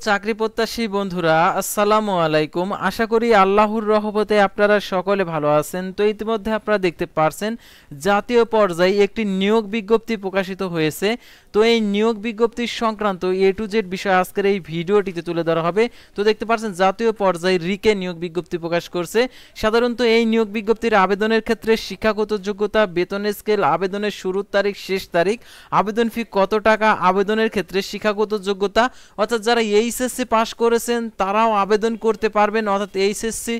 চাকরি প্রত্যাশী বন্ধুরা আসসালামু আলাইকুম। আশা করি আল্লাহর রহমতে আপনারা সকলে ভালো আছেন। তো ইতিমধ্যে আপনারা দেখতে পারছেন জাতীয় পর্যায়ে একটি নিয়োগ বিজ্ঞপ্তি প্রকাশিত হয়েছে। তো এই নিয়োগ বিজ্ঞপ্তির সংক্রান্ত এ টু জেড বিষয় আজকের এই ভিডিওটিতে তুলে ধরা হবে। তো দেখতে পাচ্ছেন জাতীয় পর্যায়ে রিকে নিয়োগ বিজ্ঞপ্তি প্রকাশ করছে। সাধারণত এই নিয়োগ বিজ্ঞপ্তির আবেদনের ক্ষেত্রে শিক্ষাগত যোগ্যতা, বেতনের স্কেল, আবেদনের শুরুর তারিখ, শেষ তারিখ, আবেদন ফি কত টাকা, আবেদনের ক্ষেত্রে শিক্ষাগত যোগ্যতা অর্থাৎ যারা এইচএসসি পাস করেছেন তারাও আবেদন করতে পারবেন, অর্থাৎ এইচএসসি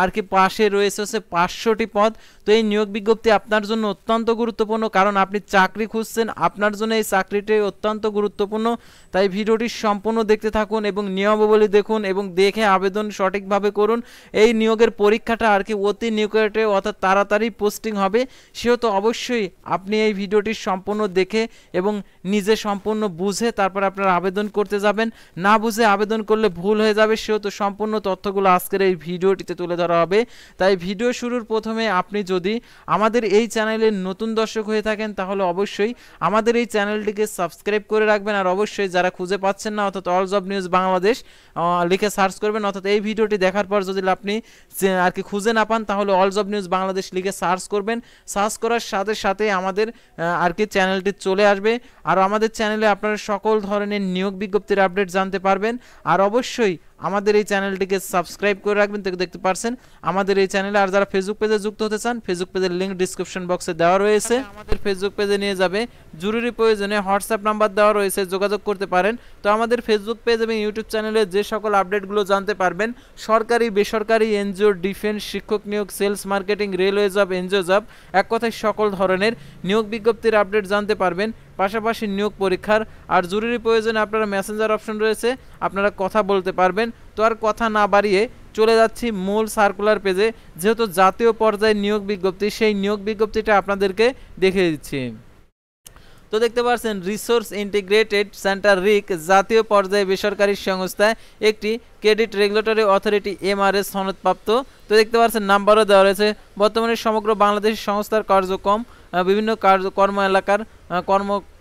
আর কি পাশে রয়েছে 500টি পদ। তো এই নিয়োগ বিজ্ঞপ্তি আপনার জন্য অত্যন্ত গুরুত্বপূর্ণ, কারণ আপনি চাকরি খুঁজছেন, আপনার জন্য এই চাকরিটি অত্যন্ত গুরুত্বপূর্ণ। তাই ভিডিওটি সম্পূর্ণ দেখতে থাকুন এবং নিয়মাবলী দেখুন এবং দেখে আবেদন সঠিকভাবে করুন। এই নিয়োগের পরীক্ষাটা আর কি অতি নিকটে অর্থাৎ তাড়াতাড়ি পোস্টিং হবে, সেহেতু অবশ্যই আপনি এই ভিডিওটি সম্পূর্ণ দেখে এবং নিজে সম্পূর্ণ বুঝে তারপর আপনারা আবেদন করতে যাবেন। না বুঝে আবেদন করলে ভুল হয়ে যাবে, সেহেতু সম্পূর্ণ তথ্যগুলো আজকের এই ভিডিওটিতে তুলে ধরা হবে। তাই ভিডিও শুরুর প্রথমে আপনি যদি আমাদের এই চ্যানেলের নতুন দর্শক হয়ে থাকেন তাহলে অবশ্যই আমাদের এই চ্যানেলটিকে সাবস্ক্রাইব করে রাখবেন। আর অবশ্যই যারা খুঁজে পাচ্ছেন না অর্থাৎ অল জব নিউজ বাংলাদেশ লিখে সার্চ করবেন, অর্থাৎ এই ভিডিওটি দেখার পর যদি আপনি আর কি খুঁজে না পান তাহলে অল জব নিউজ বাংলাদেশ লিখে সার্চ করবেন। সার্চ করার সাথে সাথে আমাদের আর কি চ্যানেলটি চলে আসবে। আর আমাদের চ্যানেলে আপনারা সকল ধরনের নিয়োগ বিজ্ঞপ্তির আপডেট জানতে পারবেন। আর অবশ্যই আমাদের এই চ্যানেলটিকে সাবস্ক্রাইব করে রাখবেন। দেখতে পারছেন আমাদের এই চ্যানেলে। আর যারা ফেসবুক পেজে যুক্ত হতে চান, ফেসবুক পেজের লিংক ডিসক্রিপশন বক্সে দেওয়া রয়েছে, আমাদের ফেসবুক পেজে নিয়ে যাবে। জরুরি প্রয়োজনে হোয়াটসঅ্যাপ নাম্বার দেওয়া রয়েছে, যোগাযোগ করতে পারেন। তো আমাদের ফেসবুক পেজ এবং ইউটিউব চ্যানেলে যে সকল আপডেটগুলো জানতে পারবেন, সরকারি বেসরকারি এনজিও, ডিফেন্স, শিক্ষক নিয়োগ, sales, marketing, railway job, NGO job, এক কথায় সকল ধরনের নিয়োগ বিজ্ঞপ্তির আপডেট জানতে পারবেন, পাশাপাশি নিয়োগ পরীক্ষার। আর জরুরি প্রয়োজনে আপনারা মেসেঞ্জার অপশন রয়েছে, আপনারা কথা বলতে পারবেন। তো আর কথা না বাড়িয়ে চলে যাচ্ছি মূল সার্কুলার পেজে। যেহেতু জাতীয় পর্যায়ে নিয়োগ বিজ্ঞপ্তি, সেই নিয়োগ বিজ্ঞপ্তিটা আপনাদেরকে দেখিয়ে দিচ্ছি। তো দেখতে পাচ্ছেন রিসোর্স ইন্টিগ্রেটেড সেন্টার রিক জাতীয় পর্যায়ে বেসরকারি সংস্থায় একটি ক্রেডিট রেগুলেটরি অথরিটি এমআরএস সনদপ্রাপ্ত। তো দেখতে পাচ্ছেন নাম্বারও দেওয়া রয়েছে। বর্তমানে সমগ্র বাংলাদেশ সংস্থার কার্যক্রম বিভিন্ন কর্ম এলাকার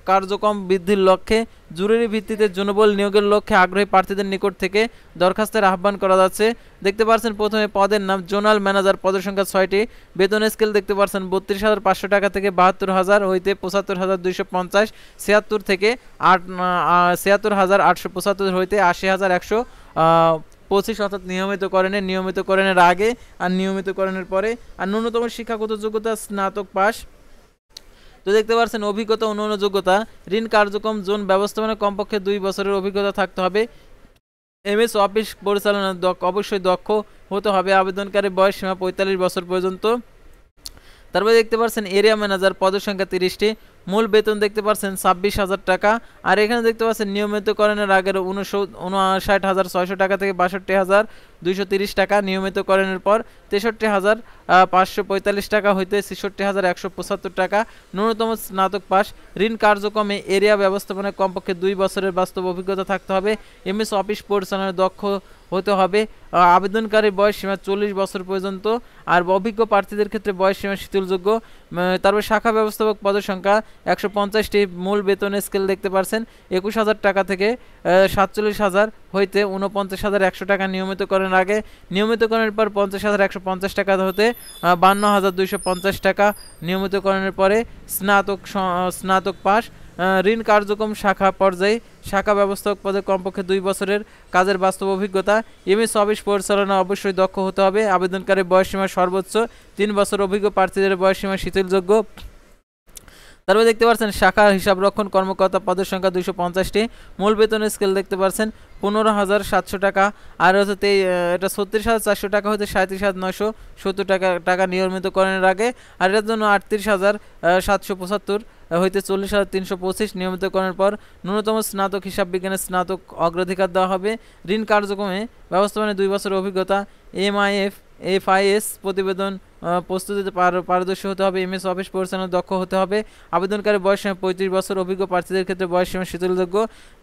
কার্যক্রম বৃদ্ধির লক্ষ্যে জরুরি ভিত্তিতে জনবল নিয়োগের লক্ষ্যে আগ্রহী প্রার্থীদের নিকট থেকে দরখাস্তের আহ্বান করা যাচ্ছে। দেখতে পাচ্ছেন প্রথমে পদের নাম জোনাল ম্যানেজার, পদের সংখ্যা 6টি। বেতন স্কেল দেখতে পাচ্ছেন 32,500 টাকা থেকে 72,000 হইতে 75,250, 76 থেকে 76,875 হইতে 80,125, অর্থাৎ নিয়মিতকরণের আগে আর নিয়মিতকরণের পরে। আর ন্যূনতম শিক্ষাগত যোগ্যতা স্নাতক পাস। তো দেখতে পাচ্ছেন অভিজ্ঞতা, অন্যান্য যোগ্যতা, ঋণ কার্যক্রম জোন ব্যবস্থাপনা কমপক্ষে 2 বছরের অভিজ্ঞতা থাকতে হবে। এমএস অফিস পরিচালনা অবশ্যই দক্ষ হতে হবে। আবেদনকারী বয়স সীমা 45 বছর পর্যন্ত। তারপরে দেখতে পাচ্ছেন এরিয়া ম্যানেজার, পদের সংখ্যা 30টি। মূল বেতন দেখতে পাচ্ছেন 26,000 টাকা। আর এখানে দেখতে পাচ্ছেন নিয়মিতকরণের আগের 59,600 টাকা থেকে 62,230 টাকা, নিয়মিতকরণের পর 63,545 টাকা হইতে 66,175 টাকা, ন্যূনতম স্নাতক পাস। ঋণ কার্যক্রমে এরিয়া ব্যবস্থাপনায় কমপক্ষে 2 বছরের বাস্তব অভিজ্ঞতা থাকতে হবে। এমএস অফিস পরিচালনায় দক্ষ হতে হবে। আবেদনকারী বয়স সীমা 40 বছর পর্যন্ত। আর অভিজ্ঞ প্রার্থীদের ক্ষেত্রে বয়স সীমা শিথিলযোগ্য। তারপর শাখা ব্যবস্থাপক, পদের সংখ্যা 150টি। মূল বেতনের স্কেল দেখতে পাচ্ছেন 21,000 টাকা থেকে 47,000 হইতে 49,100 টাকা, নিয়মিতকরণের আগে। নিয়মিতকরণের পর 50,150 টাকা হতে 52,250 টাকা, নিয়মিতকরণের পরে স্নাতক পাস। ঋণ কার্যক্রম শাখা পর্যায়ে শাখা ব্যবস্থাপক পদে কমপক্ষে 2 বছরের কাজের বাস্তব অভিজ্ঞতা। এমএস অফিস পরিচালনা অবশ্যই দক্ষ হতে হবে। আবেদনকারী বয়সসীমা সর্বোচ্চ 3 বছর, অভিজ্ঞ প্রার্থীদের বয়সসীমা শিথিলযোগ্য। তারপরে দেখতে পাচ্ছেন শাখা হিসাব রক্ষণ কর্মকর্তা, পদের সংখ্যা 250টি। মূল বেতনের স্কেল দেখতে পাচ্ছেন 15,700 টাকা। আর হচ্ছে এটা 36,400 টাকা হতে 37,970 টাকা নিয়মিতকরণের আগে। আর এর জন্য 38,775 হইতে 40,325, নিয়মিতকরণের পর। ন্যূনতম স্নাতক হিসাব বিজ্ঞানের স্নাতক অগ্রাধিকার দেওয়া হবে। ঋণ কার্যক্রমে ব্যবস্থাপনায় 2 বছরের অভিজ্ঞতা। এমআইএফ FIS প্রতিবেদন প্রস্তুতিতে পারদর্শী হতে হবে, এমএস অফিস পরিচালনায় দক্ষ হতে হবে। আবেদনকারী বয়স সীমা 35 বছর, অভিজ্ঞ প্রার্থীদের ক্ষেত্রে বয়স সীমা শিথিলযোগ্য।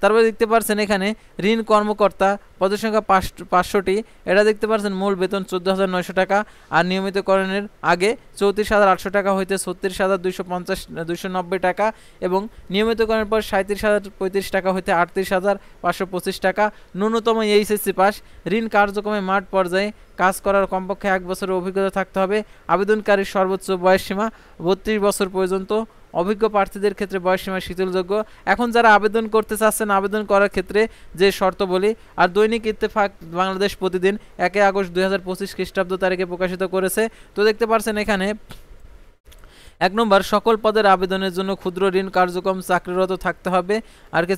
তারপরে দেখতে পাচ্ছেন এখানে ঋণ কর্মকর্তা, পদের সংখ্যা 500টি। এটা দেখতে পাচ্ছেন মূল বেতন 14,900 টাকা, আর নিয়মিতকরণের আগে 34,800 টাকা হইতে 36,290 টাকা, এবং নিয়মিতকরণের পর 37,035 টাকা হইতে 38,525 টাকা। ন্যূনতম এইচএসসি পাস। ঋণ কার্যক্রমে মাঠ পর্যায়ে কাজ করার কমপক্ষে 1 বছরের অভিজ্ঞতা থাকতে হবে। আবেদনকারীর সর্বোচ্চ বয়সসীমা 32 বছর পর্যন্ত। অভিজ্ঞ প্রার্থীদের ক্ষেত্রে বয়সসীমা শিথিলযোগ্য। এখন যারা আবেদন করতে চাচ্ছেন, আবেদন করার ক্ষেত্রে যে শর্ত বলি, আর দৈনিক ইত্তেফাক বাংলাদেশ প্রতিদিন 1 আগস্ট 2025 খ্রিস্টাব্দ তারিখে প্রকাশিত করেছে। তো দেখতে পাচ্ছেন এখানে 1 নম্বর, সকল পদের আবেদনের জন্য ক্ষুদ্র ঋণ কার্যক্রম চাকরিরত থাকতে হবে,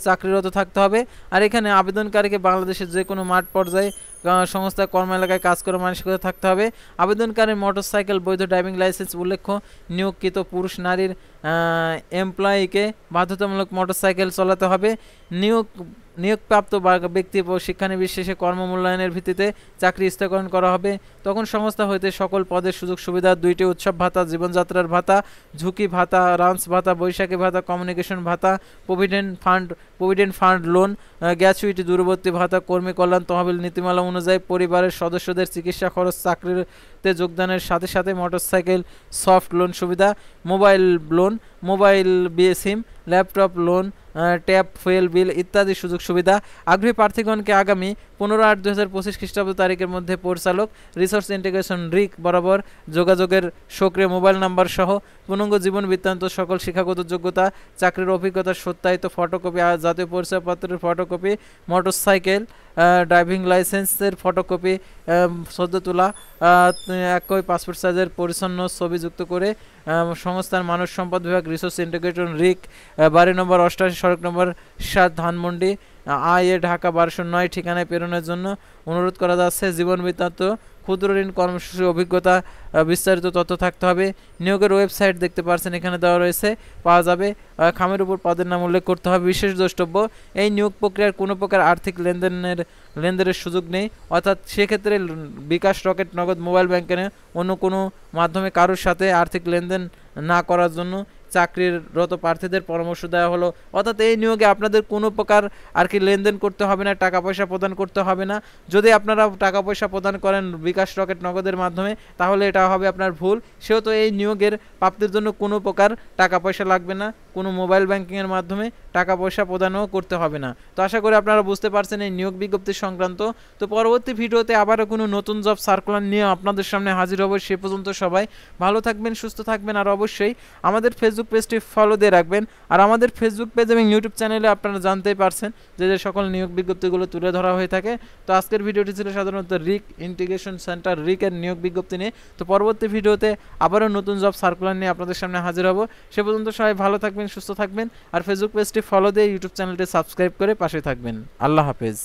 চাকরিরত থাকতে হবে। আর এখানে আবেদনকারীকে বাংলাদেশের যে কোনো মাঠ পর্যায়ে সংস্থা কর্ম এলাকায় কাজ করার মানসিকতা থাকতে হবে। আবেদনকারীর মোটরসাইকেল, বৈধ ড্রাইভিং লাইসেন্স উল্লেখ্য। নিয়োগকৃত পুরুষ নারীর এমপ্লয়িকে বাধ্যতামূলক মোটরসাইকেল চালাতে হবে। নিয়োগপ্রাপ্ত ব্যক্তি ও শিক্ষানবিশ শেষে কর্মমূল্যায়নের ভিত্তিতে চাকরি স্থগিত করা হবে। তখন সংস্থা হইতে সকল পদের সুযোগ সুবিধা, 2টি উৎসব ভাতা, জীবনযাত্রার ভাতা, ঝুঁকি ভাতা, রাঞ্চ ভাতা, বৈশাখী ভাতা, কমিউনিকেশন ভাতা, প্রভিডেন্ট ফান্ড লোন, গ্র্যাচুইটি, দূরবর্তী ভাতা, কর্মী কল্যাণ তহবিল নীতিমালা অনুযায়ী পরিবারের সদস্যদের চিকিৎসা খরচ, চাকরিতে যোগদানের সাথে সাথে মোটরসাইকেল সফট লোন সুবিধা, মোবাইল লোন, মোবাইল সিম, ল্যাপটপ লোন, ট্যাপ, ফুয়েল বিল ইত্যাদি সুযোগ সুবিধা। আগ্রহী প্রার্থীগণকে আগামী 15/8/2025 খ্রিস্টাব্দ তারিখের মধ্যে পরিচালক রিসোর্স ইন্টিগ্রেশন রিক বরাবর যোগাযোগের সক্রিয় মোবাইল নাম্বার সহ পূর্ণাঙ্গ জীবন বৃত্তান্ত, সকল শিক্ষাগত যোগ্যতা, চাকরির অভিজ্ঞতার সত্যায়িত ফটোকপি, জাতীয় পরিচয়পত্রের ফটোকপি, মোটরসাইকেল ড্রাইভিং লাইসেন্সের ফটোকপি সদ্য তোলা, একই পাসপোর্ট সাইজের পরিচ্ছন্ন ছবি যুক্ত করে সংস্থার মানব সম্পদ বিভাগ, রিসোর্স ইন্টিগ্রেশন রিক, বাড়ি নম্বর 88, সড়ক নম্বর 7, ধানমন্ডি, ঢাকা 1209 ঠিকানায় প্রেরণের জন্য অনুরোধ করা যাচ্ছে। জীবন বৃত্তান্ত, ক্ষুদ্র ঋণ কর্মসূচি অভিজ্ঞতা, বিস্তারিত তথ্য থাকতে হবে। নিয়োগের ওয়েবসাইট দেখতে পাচ্ছেন এখানে দেওয়া রয়েছে, পাওয়া যাবে। খামের উপর পদের নাম উল্লেখ করতে হবে। বিশেষ দ্রষ্টব্য, এই নিয়োগ প্রক্রিয়ার কোনো প্রকার আর্থিক লেনদেনের সুযোগ নেই, অর্থাৎ সেক্ষেত্রে বিকাশ, রকেট, নগদ, মোবাইল ব্যাংকিং অন্য কোনো মাধ্যমে কারোর সাথে আর্থিক লেনদেন না করার জন্য চাকরিরত প্রার্থীদের পরামর্শ দেওয়া হলো। অর্থাৎ এই নিয়োগে আপনাদের কোনো প্রকার লেনদেন করতে হবে না, টাকা পয়সা প্রদান করতে হবে না। যদি আপনারা টাকা পয়সা প্রদান করেন বিকাশ, রকেট, নগদের মাধ্যমে, তাহলে এটা হবে আপনার ভুল। সেহেতু এই নিয়োগের প্রাপ্তির জন্য কোনো প্রকার টাকা পয়সা লাগবে না, কোনো মোবাইল ব্যাংকিংয়ের মাধ্যমে টাকা পয়সা প্রদানও করতে হবে না। তো আশা করি আপনারা বুঝতে পারছেন এই নিয়োগ বিজ্ঞপ্তি সংক্রান্ত। তো পরবর্তী ভিডিওতে আবারও কোনো নতুন জব সার্কুলার নিয়ে আপনাদের সামনে হাজির হব। সে পর্যন্ত সবাই ভালো থাকবেন, সুস্থ থাকবেন, আর অবশ্যই আমাদের ফেসবুক পেজটি ফলো দিয়ে রাখবেন। আর আমাদের ফেসবুক পেজ এবং ইউটিউব চ্যানেলে আপনারা জানতেই পারছেন যে সকল নিয়োগ বিজ্ঞপ্তিগুলো তুলে ধরা হয়ে থাকে। তো আজকের ভিডিওটি ছিল সাধারণত রিক ইন্টিগ্রেশন সেন্টার রিকের নিয়োগ বিজ্ঞপ্তি নিয়ে। তো পরবর্তী ভিডিওতে আবারও নতুন জব সার্কুলার নিয়ে আপনাদের সামনে হাজির হব। সে পর্যন্ত সবাই ভালো থাকবেন, সুস্থ থাকবেন, আর ফেসবুক পেজটি ফলো দিয়ে ইউটিউব চ্যানেলটি সাবস্ক্রাইব করে পাশে থাকবেন। আল্লাহ হাফেজ।